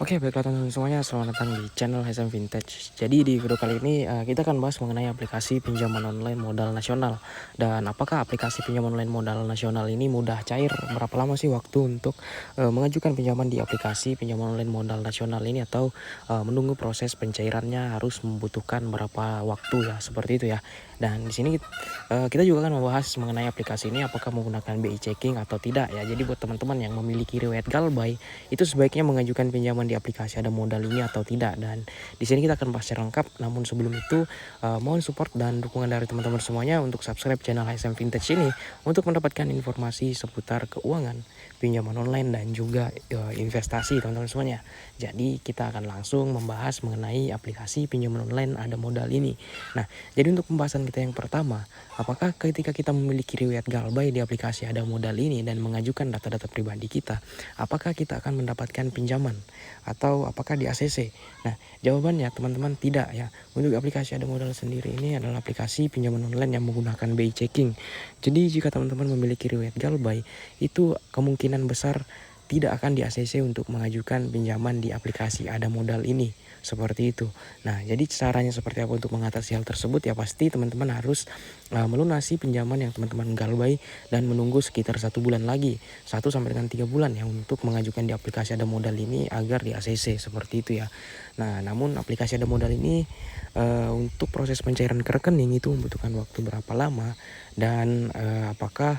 Oke, baiklah teman-teman semuanya, selamat datang di channel HSM Vintage. Jadi di video kali ini kita akan bahas mengenai aplikasi pinjaman online modal nasional. Dan apakah aplikasi pinjaman online modal nasional ini mudah cair? Berapa lama sih waktu untuk mengajukan pinjaman di aplikasi pinjaman online modal nasional ini, atau menunggu proses pencairannya harus membutuhkan berapa waktu ya, seperti itu ya. Dan di sini kita juga akan membahas mengenai aplikasi ini apakah menggunakan BI checking atau tidak ya. Jadi buat teman-teman yang memiliki riwayat galbay, itu sebaiknya mengajukan pinjaman di aplikasi ada modal ini atau tidak. Dan di sini kita akan bahas secara lengkap. Namun sebelum itu mohon support dan dukungan dari teman-teman semuanya untuk subscribe channel HSM Vintage ini untuk mendapatkan informasi seputar keuangan, pinjaman online dan juga investasi teman-teman semuanya. Jadi kita akan langsung membahas mengenai aplikasi pinjaman online ada modal ini. Nah, jadi untuk pembahasan kita yang pertama, apakah ketika kita memiliki riwayat galbay di aplikasi ada modal ini dan mengajukan data-data pribadi kita, apakah kita akan mendapatkan pinjaman atau apakah di ACC? Nah, jawabannya teman-teman tidak ya. Untuk aplikasi ada modal sendiri ini adalah aplikasi pinjaman online yang menggunakan BI checking. Jadi jika teman-teman memiliki riwayat galbay, itu kemungkinan besar tidak akan di ACC untuk mengajukan pinjaman di aplikasi ada modal ini, seperti itu. Nah, jadi caranya seperti apa untuk mengatasi hal tersebut? Ya pasti teman-teman harus melunasi pinjaman yang teman-teman galbay dan menunggu sekitar 1 bulan lagi, 1 sampai dengan 3 bulan ya, untuk mengajukan di aplikasi ada modal ini agar di ACC, seperti itu ya. Nah, namun aplikasi ada modal ini untuk proses pencairan ke rekening itu membutuhkan waktu berapa lama, dan apakah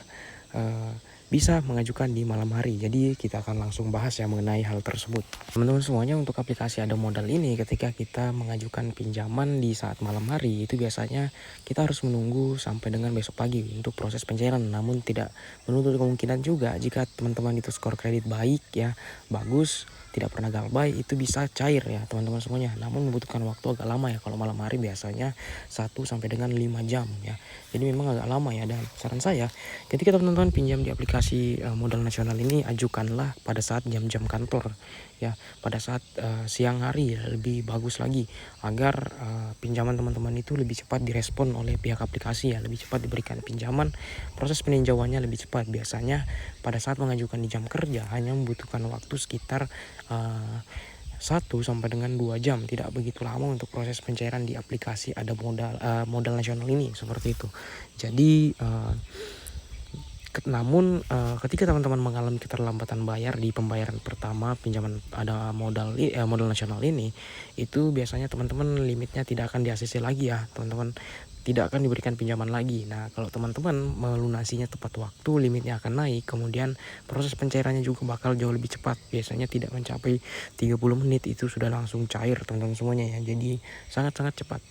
bisa mengajukan di malam hari. Jadi kita akan langsung bahas ya mengenai hal tersebut. Teman-teman semuanya, untuk aplikasi ada modal ini ketika kita mengajukan pinjaman di saat malam hari, itu biasanya kita harus menunggu sampai dengan besok pagi untuk proses pencairan. Namun tidak menutup kemungkinan juga jika teman-teman itu skor kredit baik ya, bagus, tidak pernah galbay, itu bisa cair ya teman-teman semuanya. Namun membutuhkan waktu agak lama ya, kalau malam hari biasanya 1 sampai dengan 5 jam ya. Jadi memang agak lama ya, dan saran saya ketika teman-teman pinjam di aplikasi modal nasional ini, ajukanlah pada saat jam-jam kantor ya, pada saat siang hari lebih bagus lagi, agar pinjaman teman-teman itu lebih cepat direspon oleh pihak aplikasi ya, lebih cepat diberikan pinjaman, proses peninjauannya lebih cepat. Biasanya pada saat mengajukan di jam kerja hanya membutuhkan waktu sekitar 1 sampai dengan 2 jam, tidak begitu lama untuk proses pencairan di aplikasi ada modal nasional ini, seperti itu. Jadi namun ketika teman-teman mengalami keterlambatan bayar di pembayaran pertama pinjaman ada modal nasional ini, itu biasanya teman-teman limitnya tidak akan di ACC lagi ya teman-teman, tidak akan diberikan pinjaman lagi. Nah, kalau teman-teman melunasinya tepat waktu, limitnya akan naik, kemudian proses pencairannya juga bakal jauh lebih cepat. Biasanya tidak mencapai 30 menit itu sudah langsung cair teman-teman semuanya ya. Jadi sangat-sangat cepat.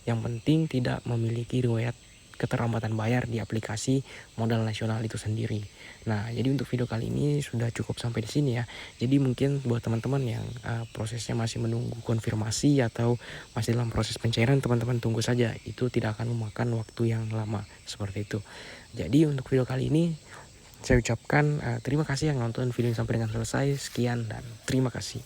Yang penting tidak memiliki riwayat keterlambatan bayar di aplikasi modal nasional itu sendiri. Nah, jadi untuk video kali ini sudah cukup sampai di sini ya. Jadi mungkin buat teman-teman yang prosesnya masih menunggu konfirmasi atau masih dalam proses pencairan, teman-teman tunggu saja. Itu tidak akan memakan waktu yang lama, seperti itu. Jadi untuk video kali ini saya ucapkan terima kasih yang nonton video sampai dengan selesai. Sekian dan terima kasih.